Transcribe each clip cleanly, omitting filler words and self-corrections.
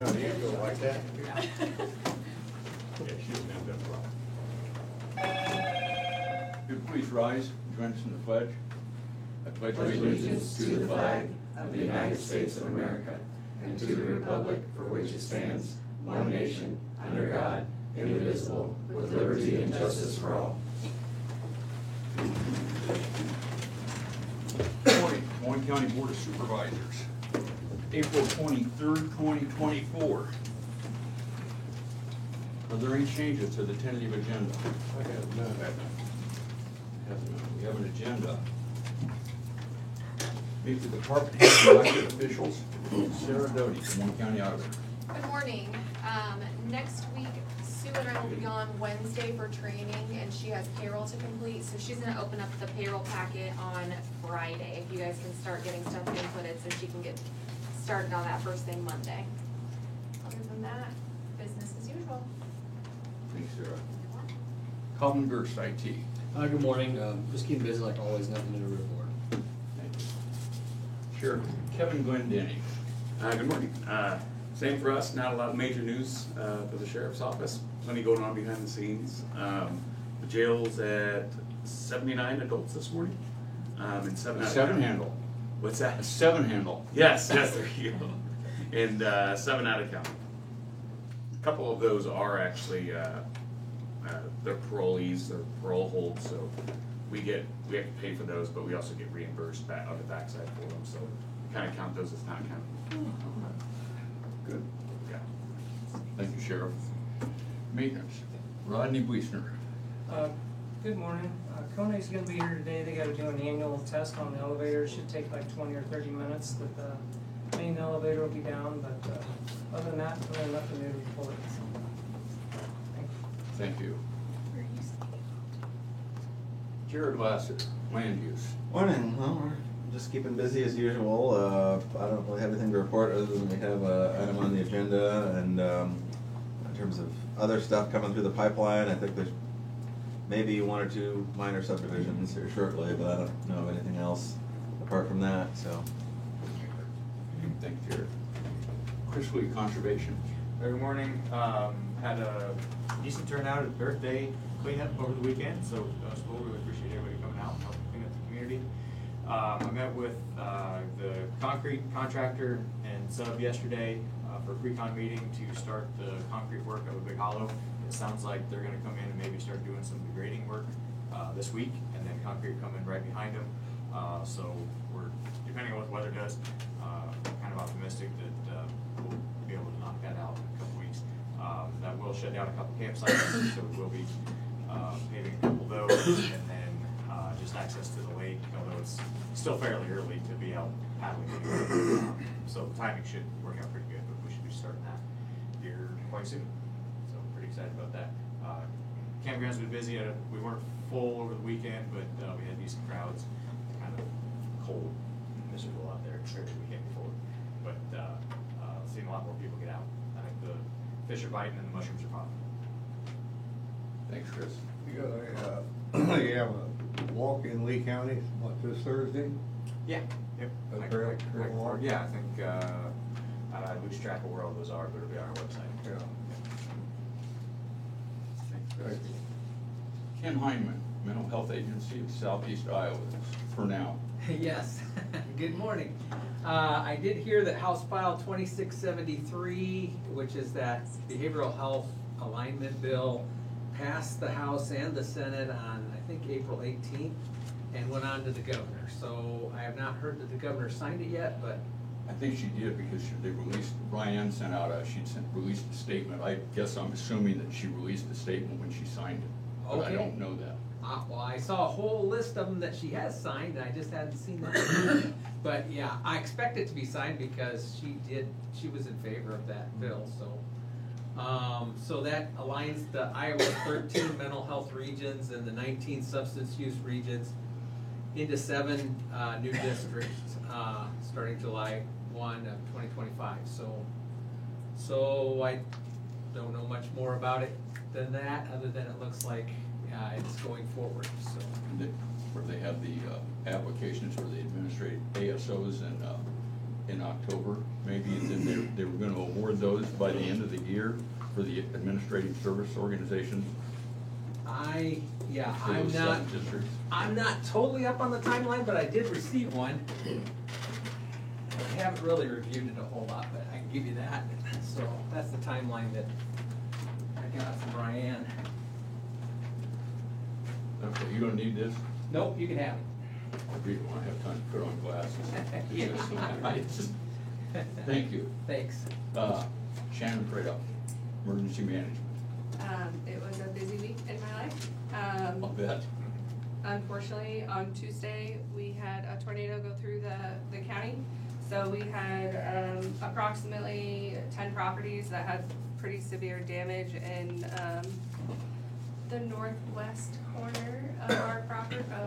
Oh, you go like that? Yeah, she doesn't have that problem. Could please rise and join us in the pledge? I pledge Allegiance to the flag of the United States of America and to the republic for which it stands, one nation, under God, indivisible, with liberty and justice for all. Morning, Warren County Board of Supervisors, April 23rd, 2024. Are there any changes to the tentative agenda? I have none. We have an agenda. Meet the department heads and elected officials. Sarah Doty, Warren County Auditor. Good morning. Next week, Sue and I will be gone Wednesday for training, and she has payroll to complete, so she's gonna open up the payroll packet on Friday. If you guys can start getting stuff inputted, so she can get started on that first thing Monday. Other than that, business as usual. Thanks, Sarah. Colin Gerst, IT. Good morning, just keeping busy like always, nothing new to report. Thank you. Sheriff Kevin Glendenny. Good morning. Same for us, not a lot of major news for the sheriff's office. Plenty going on behind the scenes. The jail's at 79 adults this morning. And A seven handle. What's A that? seven handle. Yes, there you go. And 7 out of county. A couple of those are actually they're parolees, they're parole holds, so we have to pay for those, but we also get reimbursed back on the backside for them. So we kind of count those as not counted. Good. Yeah. Thank you, Sheriff. Maintenance, Rodney Buissner. Good morning. Koenig's gonna be here today. They gotta do an annual test on the elevator. It should take like 20 or 30 minutes. That the main elevator will be down, but other than that, really nothing new to report. Thank you. Jared Lasser, land use. Morning. Well, we're just keeping busy as usual. I don't really have anything to report other than we have an item on the agenda, and in terms of other stuff coming through the pipeline, I think there's maybe 1 or 2 minor subdivisions here shortly, but I don't know of anything else apart from that. So, Thank you, Jared. Chris Lee, conservation. Good morning. Had a decent turnout at birthday cleanup over the weekend, so that was cool. Really appreciate everybody coming out and helping clean up the community. I met with the concrete contractor and sub yesterday for a pre-con meeting to start the concrete work of a big hollow. It sounds like they're going to come in and maybe start doing some degrading work this week, and then concrete come in right behind them. So we're, depending on what the weather does, kind of optimistic that we'll be able to knock that out in a couple weeks. That will shut down a couple campsites, so we will be paving a couple of those, and then just access to the lake, although it's still fairly early to be out paddling. So the timing should work out pretty good, but we should be starting that here quite soon. So pretty excited about that. Campground's been busy. We weren't full over the weekend, but we had decent crowds. Kind of cold, miserable out there compared to the weekend before. But seeing a lot more people get out. I think the fish are biting and the mushrooms are popping. Thanks, Chris. You have a walk in Lee County, what, this Thursday? Yeah. Yep. A trail walk? Yeah, I think I lose track of where all those are, but it'll be on our website. Yeah. Thanks, Chris. Ken Heineman, Mental Health Agency of Southeast Iowa, for now. Yes, good morning. I did hear that House File 2673, which is that behavioral health alignment bill, passed the House and the Senate on, I think, April 18th, and went on to the governor. So I have not heard that the governor signed it yet, but I think she did because they released, Ryan sent out released a statement. I guess I'm assuming that she released a statement when she signed it, but I Okay. don't know that. well, I saw a whole list of them that she has signed, and I just hadn't seen that. But yeah, I expect it to be signed because she was in favor of that bill, so. So that aligns the Iowa 13 mental health regions and the 19 substance use regions into 7 new districts, starting July 1 of 2025. So I don't know much more about it than that, other than it looks like it's going forward, so. Where they have the applications for the administrative ASOs and in October, maybe, and then they were gonna award those by the end of the year for the administrative service organizations Yeah, for those 7 districts. I'm not totally up on the timeline, but I did receive one. I haven't really reviewed it a whole lot, but I can give you that. So that's the timeline that I got from Ryan. Okay, you don't need this? Nope, you can have it. I really wanna have time to put on glasses. Yeah. It's just- Thank you. Thanks. Shannon Prado, emergency management, It was a busy week in my life. I'll bet. Unfortunately, on Tuesday, we had a tornado go through the county. So we had, approximately 10 properties that had pretty severe damage in, the northwest corner of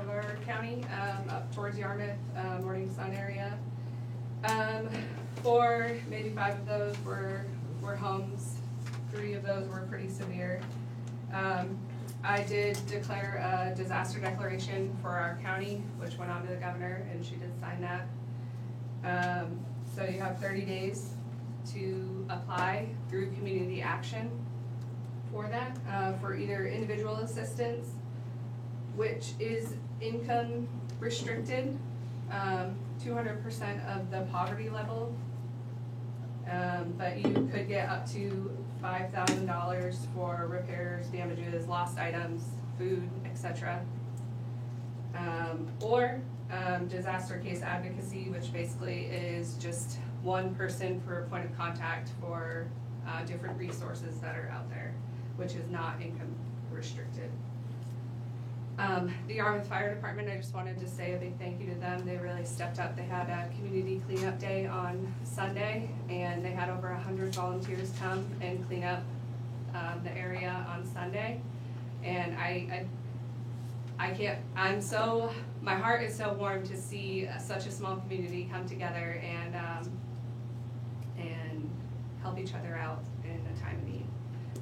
our county, up towards Yarmouth, Morning Sun area. 4, maybe 5 of those were homes. 3 of those were pretty severe. I did declare a disaster declaration for our county, which went on to the governor, and she did sign that. So you have 30 days to apply through community action for that, for either individual assistance, which is income restricted, 200% of the poverty level. But you could get up to $5,000 for repairs, damages, lost items, food, etc. Or disaster case advocacy, which basically is just one person per point of contact for different resources that are out there, which is not income restricted. The Yarmouth Fire Department, I just wanted to say a big thank you to them. They really stepped up. They had a community cleanup day on Sunday, and they had over 100 volunteers come and clean up the area on Sunday. And my heart is so warm to see such a small community come together and help each other out in a time of need.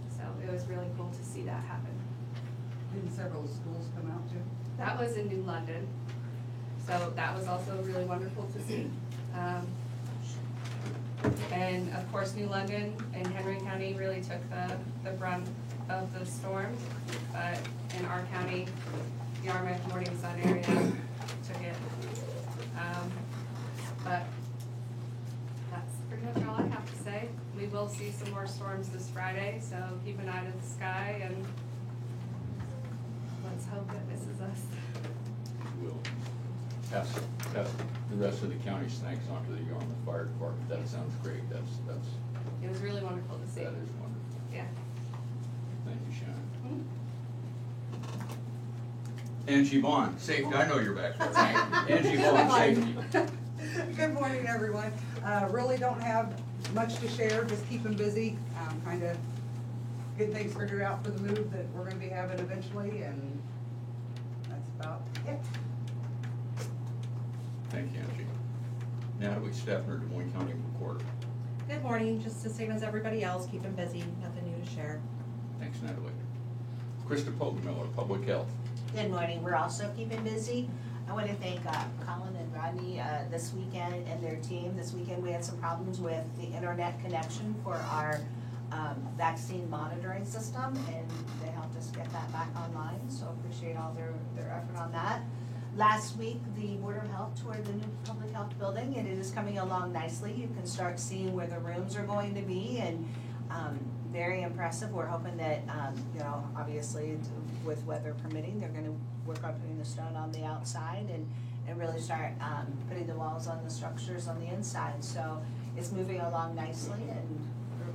So it was really cool to see that happen. Didn't several schools come out too? That was in New London, so that was also really wonderful to see. And of course, New London and Henry County really took the brunt of the storm, but in our county, Yarmouth, Morning Sun area took it. But that's pretty much all I have to say. We will see some more storms this Friday, so keep an eye to the sky and let's hope it misses us. We'll pass the rest of the county's thanks on to the Yarmouth Fire Department. That sounds great. That's It was really wonderful to see. that is wonderful. Yeah. Thank you, Shannon. Mhm. Angie Vaughn, safety, I know you're back there. Sorry. Angie Vaughn, safety. Good morning, everyone. Really don't have much to share, just keeping busy, kind of get things figured out for the move that we're gonna be having eventually, and that's about it. Thank you, Angie. Natalie Steffner, Des Moines County Recorder. Good morning, just the same as everybody else, keeping busy, nothing new to share. Thanks, Natalie. Krista Pogemiller, Public Health. Good morning, we're also keeping busy. I want to thank Colin and Rodney this weekend and their team. This weekend we had some problems with the internet connection for our vaccine monitoring system, and they helped us get that back online, so appreciate all their effort on that. Last week, the Board of Health toured the new public health building, and it is coming along nicely. You can start seeing where the rooms are going to be, and very impressive. We're hoping that, obviously with weather permitting, they're gonna work on putting the stone on the outside and really start putting the walls on the structures on the inside. So it's moving along nicely, and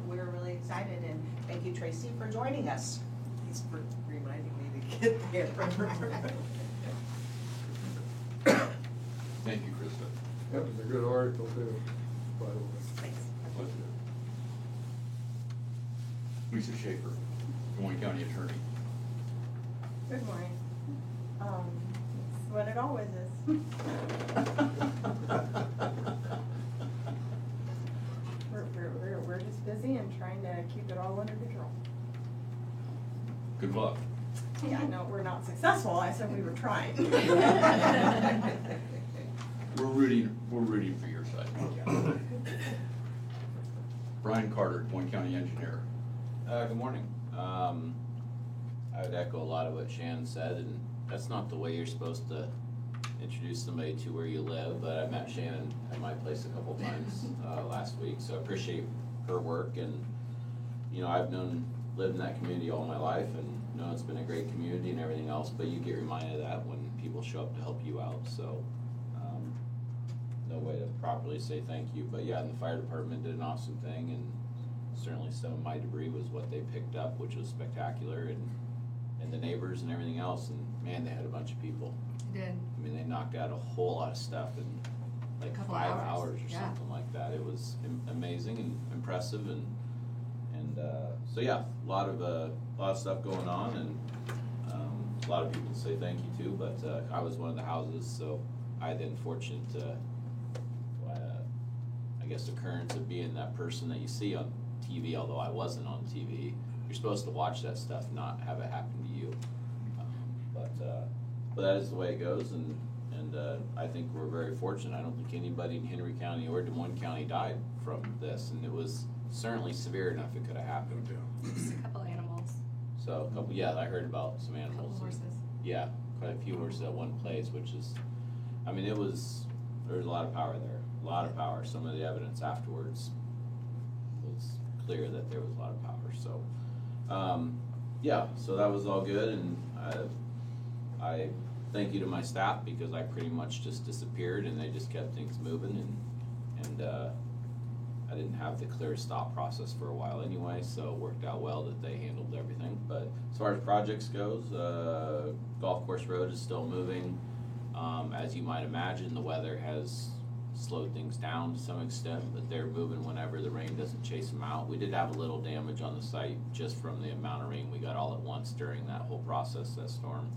we're really excited, and thank you, Tracy, for joining us. Thanks for reminding me to get there. Thank you, Krista. That was a good article too, by the way. Thanks. Pleasure. Lisa Schaefer, Des Moines County Attorney. Good morning. It's what it always is. We're just busy and trying to keep it all under control. Good luck. Yeah, I know we're not successful. I said we were trying. We're rooting for your side. Brian Carter, Boyne County Engineer. Good morning. I would echo a lot of what Shannon said, and that's not the way you're supposed to introduce somebody to where you live, but I met Shannon at my place a couple times last week, so I appreciate her work. And you know, I've lived in that community all my life, and you know, it's been a great community and everything else, but you get reminded of that when people show up to help you out, so no way to properly say thank you. But yeah, and the fire department did an awesome thing, and certainly some of my debris was what they picked up, which was spectacular, and the neighbors and everything else, and man, they had a bunch of people. They did. I mean, they knocked out a whole lot of stuff in like Couple 5 hours, hours or yeah. something like that. It was amazing and impressive, and so yeah, a lot of stuff going on, and a lot of people say thank you too. But I was one of the houses, so I had the unfortunate, I guess, occurrence of being that person that you see on TV. Although I wasn't on TV, you're supposed to watch that stuff, not have it happen to you. But that is the way it goes, and I think we're very fortunate. I don't think anybody in Henry County or Des Moines County died from this, and it was certainly severe enough it could have happened. Just a couple animals. So, I heard about some animals. Couple horses. Yeah, quite a few horses at one place, which is, I mean, there was a lot of power there, a lot of power. Some of the evidence afterwards was clear that there was a lot of power. So, so that was all good, and I thank you to my staff, because I pretty much just disappeared and they just kept things moving, and I didn't have the clear stop process for a while anyway, so it worked out well that they handled everything. But as far as projects goes, Golf Course Road is still moving. As you might imagine, the weather has slowed things down to some extent, but they're moving whenever the rain doesn't chase them out. We did have a little damage on the site just from the amount of rain we got all at once during that whole process, that storm.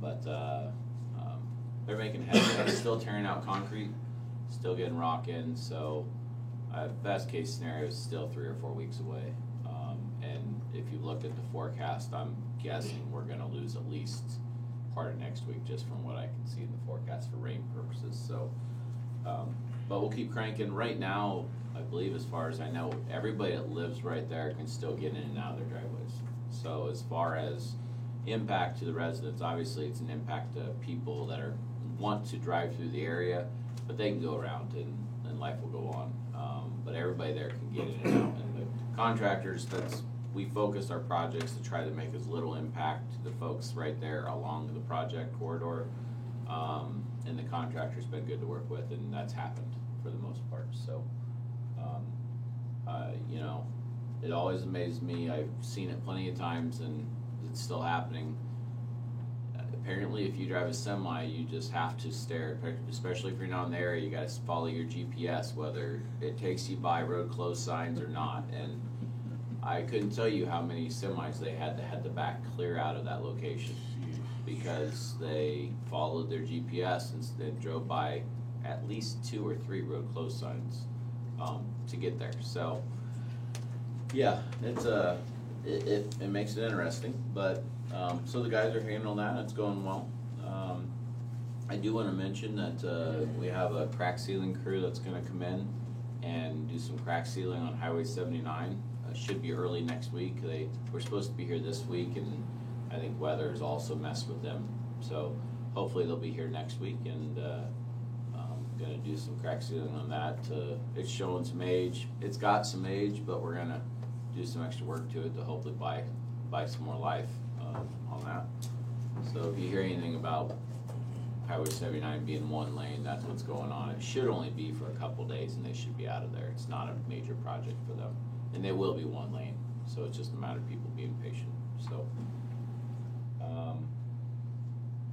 But they're making headway. Still tearing out concrete, still getting rock in, so best case scenario is still 3 or 4 weeks away. And if you look at the forecast, I'm guessing we're gonna lose at least part of next week, just from what I can see in the forecast for rain purposes. So, but we'll keep cranking. Right now, I believe, as far as I know, everybody that lives right there can still get in and out of their driveways. So as far as impact to the residents, obviously it's an impact to people that want to drive through the area, but they can go around and life will go on. But everybody there can get in and out, and the contractors, we focus our projects to try to make as little impact to the folks right there along the project corridor, and the contractor's been good to work with, and that's happened for the most part. So it always amazes me. I've seen it plenty of times, and it's still happening. Apparently, if you drive a semi, you just have to stare, especially if you're not in the area. You got to follow your GPS, whether it takes you by road closed signs or not. And I couldn't tell you how many semis they had to back clear out of that location, because they followed their GPS and then drove by at least 2 or 3 road closed signs to get there. So yeah, it's it makes it interesting, but so the guys are handling that. It's going well. I do want to mention that we have a crack sealing crew that's going to come in and do some crack sealing on Highway 79. Should be early next week. They were supposed to be here this week, and I think weather has also messed with them. So hopefully they'll be here next week, and gonna do some crack sealing on that. It's showing some age. It's got some age, but we're gonna do some extra work to it to hopefully buy some more life on that. So if you hear anything about Highway 79 being 1 lane, that's what's going on. It should only be for a couple days, and they should be out of there. It's not a major project for them, and they will be 1 lane. So it's just a matter of people being patient. So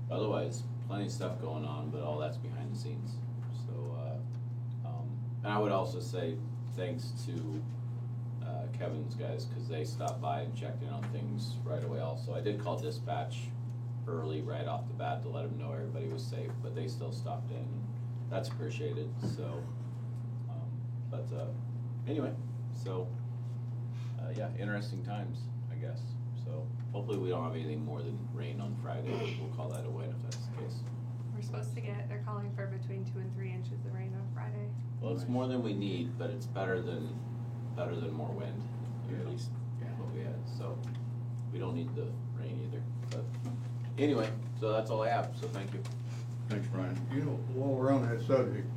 otherwise, plenty of stuff going on, but all that's behind the scenes. So and I would also say thanks to Kevin's guys, because they stopped by and checked in on things right away also. I did call dispatch early right off the bat to let them know everybody was safe, but they still stopped in. That's appreciated. So anyway, so yeah, interesting times, I guess. So hopefully we don't have anything more than rain on Friday. We'll call that a win if that's the case. We're supposed to get, they're calling for between 2 and 3 inches of rain on Friday. Well, it's more than we need, but it's better than more wind, at least what we had, so we don't need the rain either, but anyway, so that's all I have, so thank you. Thanks, Brian. You know, while we're on that subject,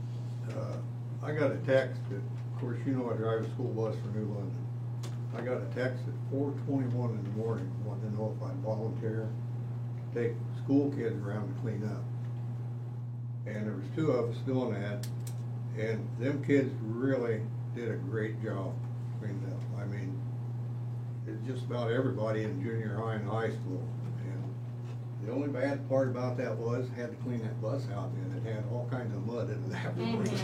I got a text that, of course, you know I drive a school bus for New London. I got a text at 4:21 in the morning, wanting to know if I'd volunteer to take school kids around to clean up. And there was 2 of us doing that, and them kids really did a great job cleaning up. I mean, it's just about everybody in junior high and high school. And the only bad part about that was, had to clean that bus out, and it had all kinds of mud in it afterwards.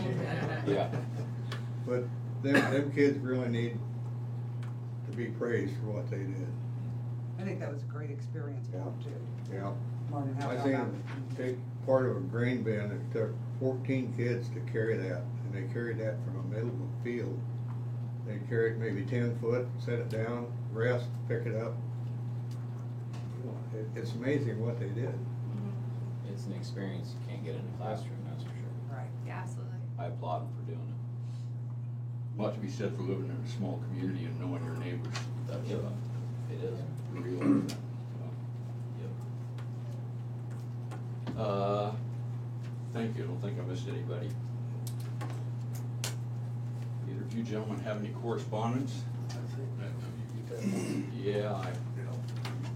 Yeah. But them kids really need to be praised for what they did. I think that was a great experience for them too. Yeah. Learning how I to seen help them out. take part of a grain bin, it took 14 kids to carry that, and they carried that from the middle of the field. They carried maybe 10 foot, set it down, rest, pick it up. It's amazing what they did. It's an experience you can't get in a classroom, that's for sure. Right. Yeah, absolutely. I applaud them for doing it. Lot to be said for living in a small community and knowing your neighbors. That's, Yep. It is. real. Yep. Thank you, I don't think I missed anybody. Either of you gentlemen have any correspondence? Yeah, I've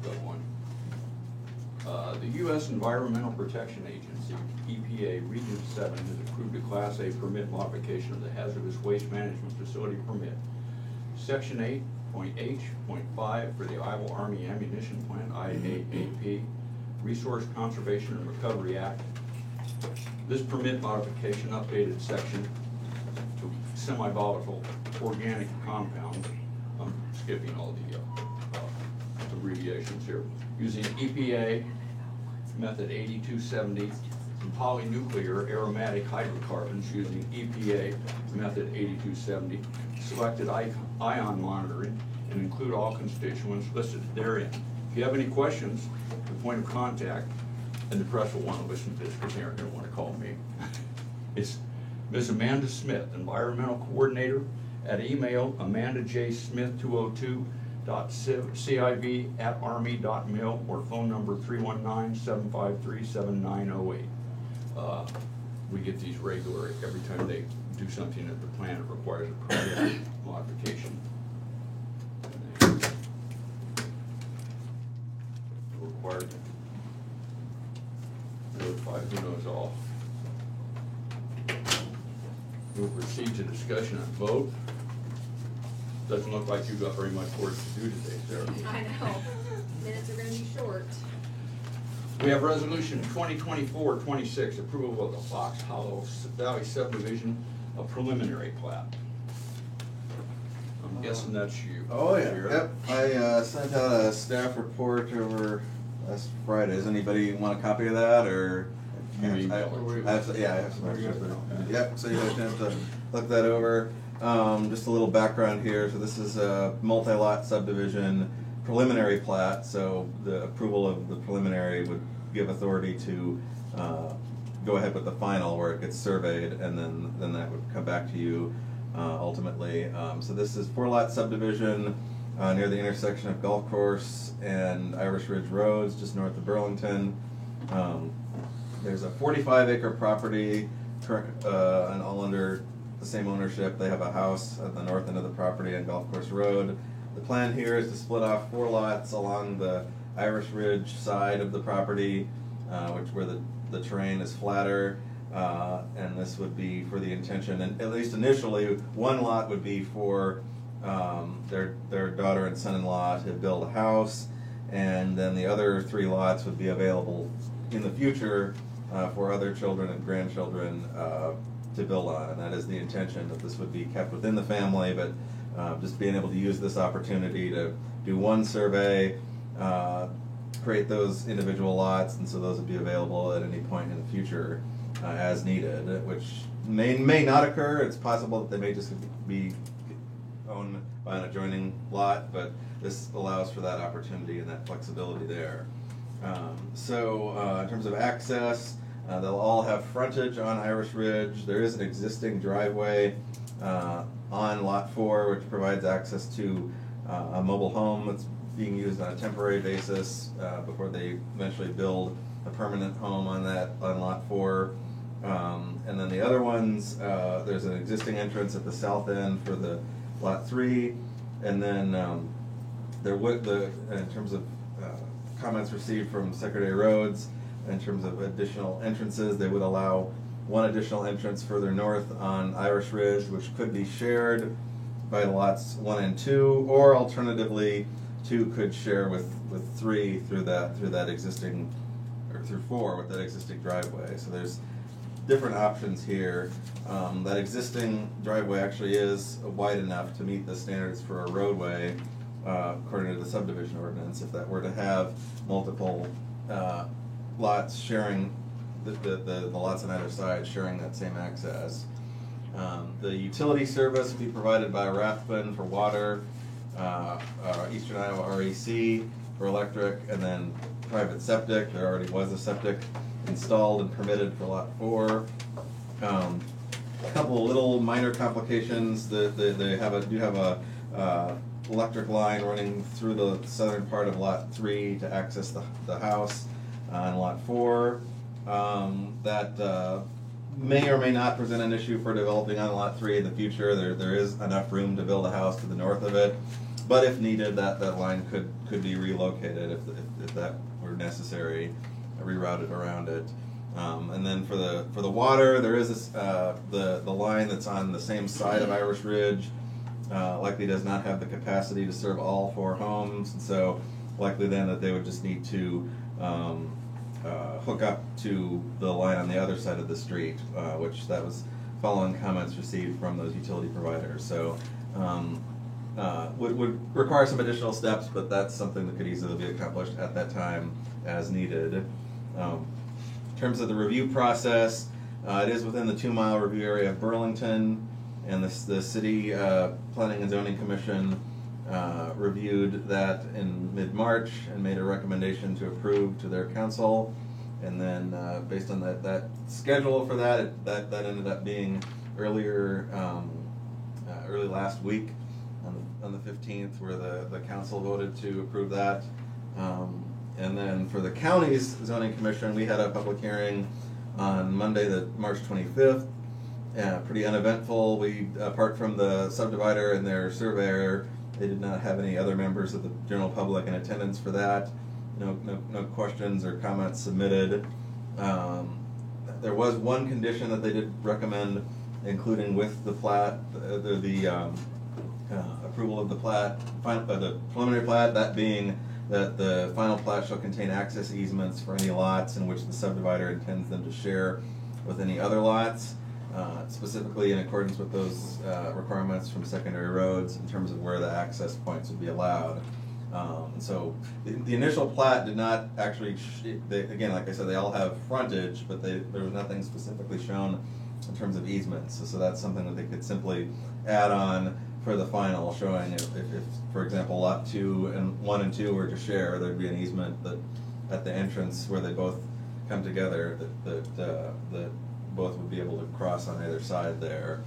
got one. The U.S. Environmental Protection Agency, EPA, Region 7 has approved a Class A permit modification of the Hazardous Waste Management Facility permit. Section 8.H.5 for the Iowa Army Ammunition Plant, IAAP, Resource Conservation and Recovery Act. This permit modification updated section to semi-volatile organic compounds. I'm skipping all the abbreviations here. Using EPA method 8270 and polynuclear aromatic hydrocarbons using EPA method 8270, selected ion monitoring, and include all constituents listed therein. If you have any questions, the point of contact, and the press will want to listen to this because they aren't going to want to call me. It's Ms. Amanda Smith, Environmental Coordinator, at email amandajsmith202.civ@army.mil or phone number 319-753-7908. We get these regular every time they do something at the plant that requires a permit modification. Required to notify who knows all. We'll proceed to discussion and vote. Doesn't look like you've got very much work to do today, Sarah. I know, minutes are gonna be short. We have resolution 2024-26, approval of the Fox Hollow Valley subdivision, a preliminary plat. I'm guessing that's you. Oh, yeah, Sheriff. yep, I sent out a staff report over last Friday, does anybody want a copy of that, or? You I emailed have some, yeah, I have some extras, but, yep, so you guys can have to look that over. Just a little background here, so this is a multi-lot subdivision preliminary plat, so the approval of the preliminary would give authority to go ahead with the final where it gets surveyed, and then that would come back to you ultimately. So this is 4-lot subdivision near the intersection of Golf Course and Irish Ridge Roads, just north of Burlington. There's a 45-acre property, and all under the same ownership. They have a house at the north end of the property on Golf Course Road. The plan here is to split off 4 lots along the Irish Ridge side of the property, where the terrain is flatter, and this would be for the intention, and at least initially, 1 lot would be for their daughter and son-in-law to build a house, and then the other 3 lots would be available in the future for other children and grandchildren to build on, and that is the intention, that this would be kept within the family, but just being able to use this opportunity to do 1 survey, create those individual lots, and so those would be available at any point in the future as needed, which may not occur. It's possible that they may just be owned by an adjoining lot, but this allows for that opportunity and that flexibility there. In terms of access, They'll all have frontage on Irish Ridge. There is an existing driveway on Lot 4, which provides access to a mobile home that's being used on a temporary basis before they eventually build a permanent home on Lot 4. And then the other ones, there's an existing entrance at the south end for the Lot 3, and then in terms of comments received from Secretary Rhodes, in terms of additional entrances, they would allow one additional entrance further north on Irish Ridge, which could be shared by lots 1 and 2, or alternatively, 2 could share with 3 through that existing, or through 4 with that existing driveway. So there's different options here. That existing driveway actually is wide enough to meet the standards for a roadway, according to the subdivision ordinance, if that were to have multiple lots sharing, the lots on either side sharing that same access. The utility service will be provided by Rathbun for water, Eastern Iowa REC for electric, and then private septic. There already was a septic installed and permitted for Lot 4. A couple of little minor complications. They do have a electric line running through the southern part of Lot 3 to access the house on Lot 4. That may or may not present an issue for developing on Lot 3 in the future. There is enough room to build a house to the north of it, but if needed, that line could be relocated if that were necessary, rerouted around it. And then for the water, there is this, the line that's on the same side of Irish Ridge likely does not have the capacity to serve all 4 homes, and so likely then that they would just need to hook up to the line on the other side of the street, which that was following comments received from those utility providers. So would require some additional steps, but that's something that could easily be accomplished at that time as needed. In terms of the review process, it is within the 2-mile review area of Burlington, and the City Planning and Zoning Commission reviewed that in mid-March and made a recommendation to approve to their council. And then based on that schedule for that ended up being early last week on the 15th, where the council voted to approve that. And then for the county's zoning commission, we had a public hearing on Monday, March 25th. Pretty uneventful. We, apart from the subdivider and their surveyor, they did not have any other members of the general public in attendance for that. No questions or comments submitted. There was one condition that they did recommend including with the plat, the approval of the plat, the preliminary plat, that being that the final plat shall contain access easements for any lots in which the subdivider intends them to share with any other lots, specifically in accordance with those requirements from secondary roads in terms of where the access points would be allowed. So the initial plat did not actually, again, like I said, they all have frontage, but there was nothing specifically shown in terms of easements. So that's something that they could simply add on for the final, showing if for example, lot 1 and 2 were to share, there'd be an easement that at the entrance where they both come together, that both would be able to cross on either side there.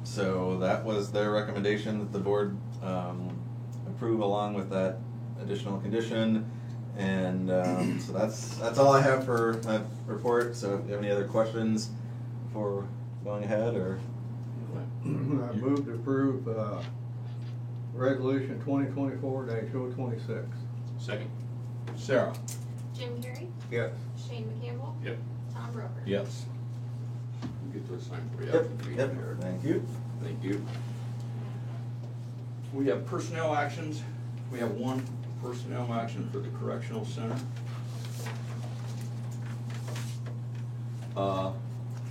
So that was their recommendation, that the board approve along with that additional condition. And so that's all I have for my report. So if you have any other questions before going ahead, or I move to approve resolution 2024-026. Second. Sarah? Jim Carrey? Yes. Shane McCampbell? Yep. Tom Broker? Yes. We'll get those signed for you. Yep. Thank you. Thank you. We have personnel actions. We have one personnel action for the Correctional Center.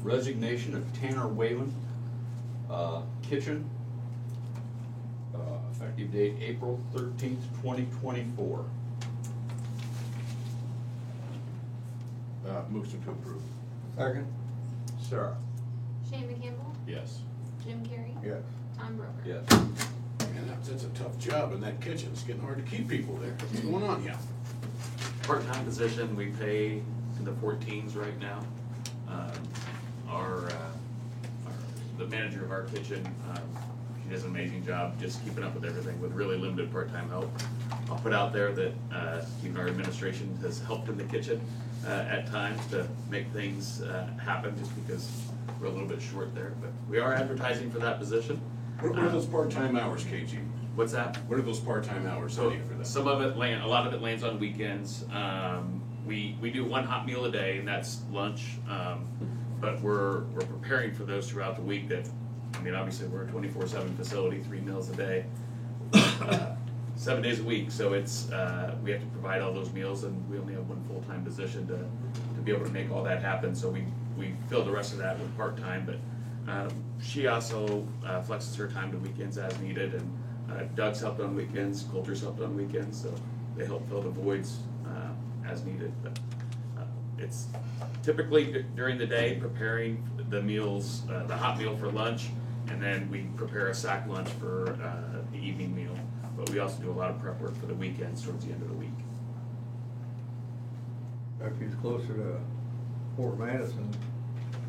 Resignation of Tanner Whalen, kitchen, effective date April 13th, 2024. Motion to approve. Second. Sarah? Shane McCampbell? Yes. Jim Carrey? Yes. Tom Broker? Yes. Man, that's a tough job in that kitchen. It's getting hard to keep people there. What's going on here? Part-time position, we pay in the 14s right now. The manager of our kitchen, she does an amazing job just keeping up with everything with really limited part-time help. I'll put out there that even our administration has helped in the kitchen at times to make things happen, just because we're a little bit short there. But we are advertising for that position. What are those part-time hours, KG? What's that? What are those part-time hours So needed for that? some of it a lot of it lands on weekends. We do one hot meal a day, and that's lunch. But we're preparing for those throughout the week. That, I mean, obviously we're a 24/7 facility, 3 meals a day, 7 days a week. So it's we have to provide all those meals, and we only have one full-time position to be able to make all that happen. So we fill the rest of that with part-time. But she also flexes her time to weekends as needed, and Doug's helped on weekends, Coulter's helped on weekends, so they help fill the voids as needed. But it's typically during the day preparing the meals, the hot meal for lunch, and then we prepare a sack lunch for the evening meal. But we also do a lot of prep work for the weekends towards the end of the week. If he's closer to Fort Madison,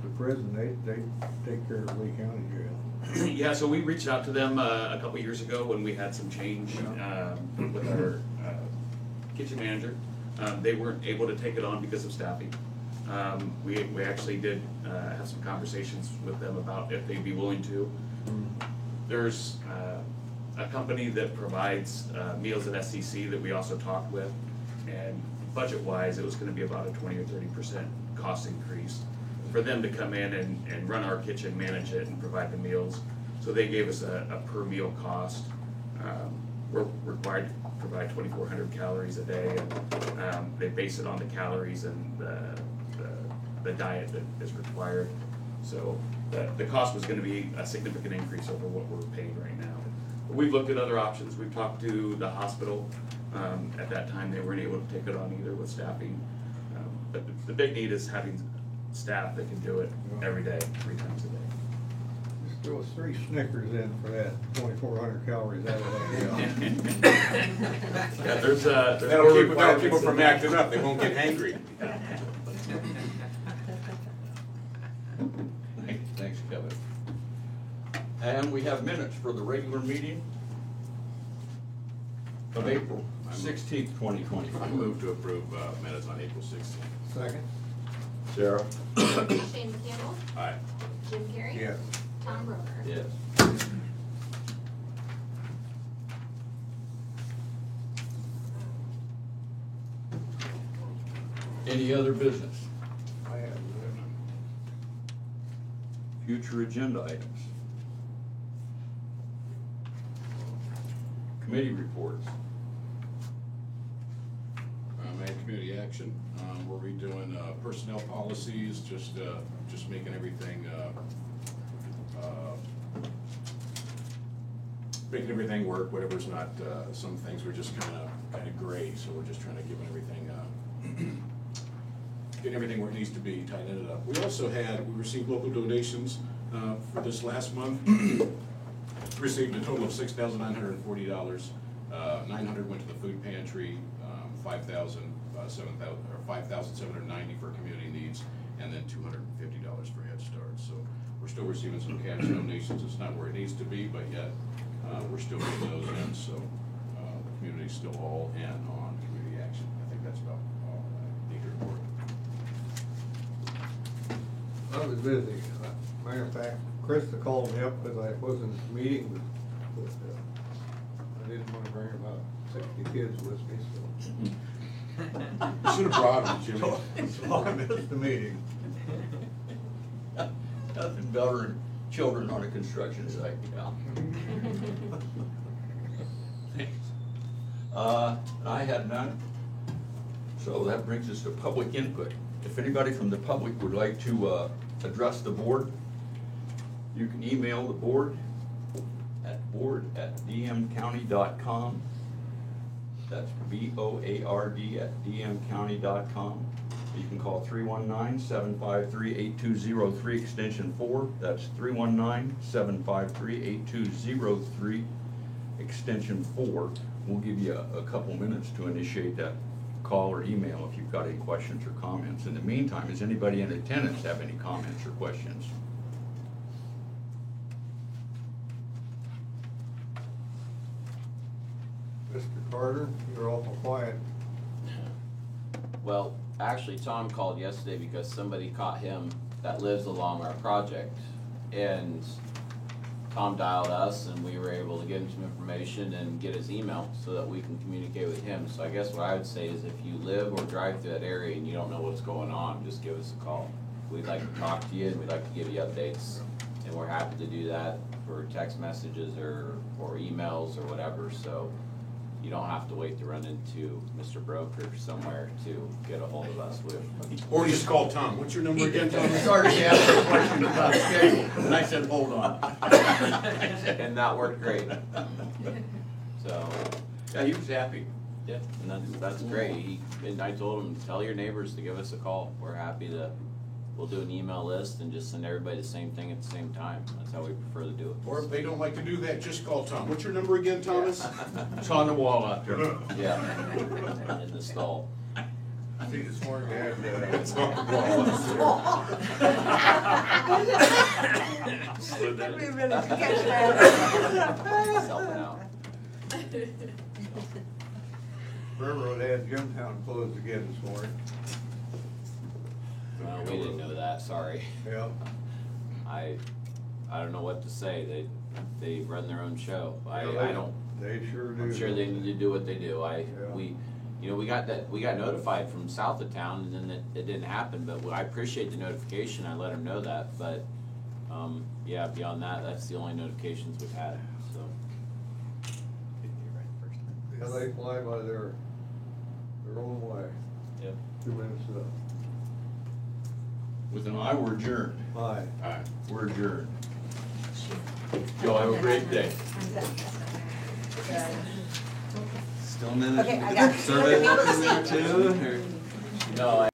the prison, they take care of Lee County Jail. Yeah, so we reached out to them a couple years ago when we had some change with our kitchen manager. They weren't able to take it on because of staffing. We actually did have some conversations with them about if they'd be willing to. There's a company that provides meals at SCC that we also talked with, and budget-wise, it was gonna be about a 20 or 30% cost increase for them to come in and run our kitchen, manage it, and provide the meals. So they gave us a per meal cost. We're required to provide 2,400 calories a day, and they base it on the calories and the diet that is required. So the cost was gonna be a significant increase over what we're paying right now. But we've looked at other options. We've talked to the hospital. At that time, they weren't able to take it on either with staffing. But the big need is having staff that can do it every day, 3 times a day. Just throw 3 Snickers in for that 2,400 calories out of that. Yeah, there's more That'll keep requirements people than from that. acting up, they won't get hangry. Thanks, Kevin. And we have minutes for the regular meeting of April 16th, 2024. I move to approve minutes on April 16th. Second? Sarah? Shane Campbell, Aye. Jim Carrey. Yes. Tom Broker. Yes. Any other business? I have none. Future agenda items? Committee reports? Community action, we're redoing personnel policies, just making everything work. Whatever's not, some things were just kind of gray, so we're just trying to give everything getting everything where it needs to be, tighten it up. We received local donations for this last month. Received a total of $6,940. 900 went to the food pantry, 5,790 for community needs, and then $250 for Head Start. So we're still receiving some cash donations. It's not where it needs to be, but yet we're still getting those in. So the community's still all in on community action. I think that's about all I need to report. I was busy. Matter of fact, Krista called me up because I was in a meeting with I didn't want to bring about 60 kids with me, so. You should have brought them, Jimmy. So I missed the meeting. Nothing better than children on a construction site, yeah. Thanks. I had none, so that brings us to public input. If anybody from the public would like to address the board, you can email the board at board@dmcounty.com. That's BOARD@dmcounty.com. You can call 319-753-8203 extension 4. That's 319-753-8203 extension 4. We'll give you a couple minutes to initiate that call or email if you've got any questions or comments. In the meantime, does anybody in attendance have any comments or questions? Mr. Carter, you're awful quiet. Well, actually, Tom called yesterday because somebody caught him that lives along our project. And Tom dialed us and we were able to get him some information and get his email so that we can communicate with him. So I guess what I would say is if you live or drive through that area and you don't know what's going on, just give us a call. We'd like to talk to you and we'd like to give you updates. And we're happy to do that for text messages or emails or whatever. So you don't have to wait to run into Mr. Broker somewhere to get a hold of us. Or just call Tom. What's your number again, Tom? Sorry to ask a question about schedule, and I said, hold on. And that worked great. So, Yeah, he was happy. yeah, and that's great. And I told him, tell your neighbors to give us a call. We're happy to, we'll do an email list and just send everybody the same thing at the same time. That's how we prefer to do it. Or if they don't like to do that, just call Tom. What's your number again, Thomas? It's on the wall out there. Yeah, in the stall. I think this morning they had, It's on the wall. Give me a minute to catch that. He's helping out. Railroad had Jimtown closed again this morning. Well, we didn't know that, sorry. Yeah. I don't know what to say. They run their own show. I don't. They sure do. I'm sure they need to do what they do. Yeah. We got notified from south of town and then it didn't happen, but I appreciate the notification. I let them know that, but, yeah, beyond that, that's the only notifications we've had, so. Yeah, they fly by their own way. Yep. 2 minutes up. With an eye, we're adjourned. Aye. Aye, we're adjourned. Y'all have a great day. Still managing Okay, I to got get survey it. work in there too, or? No,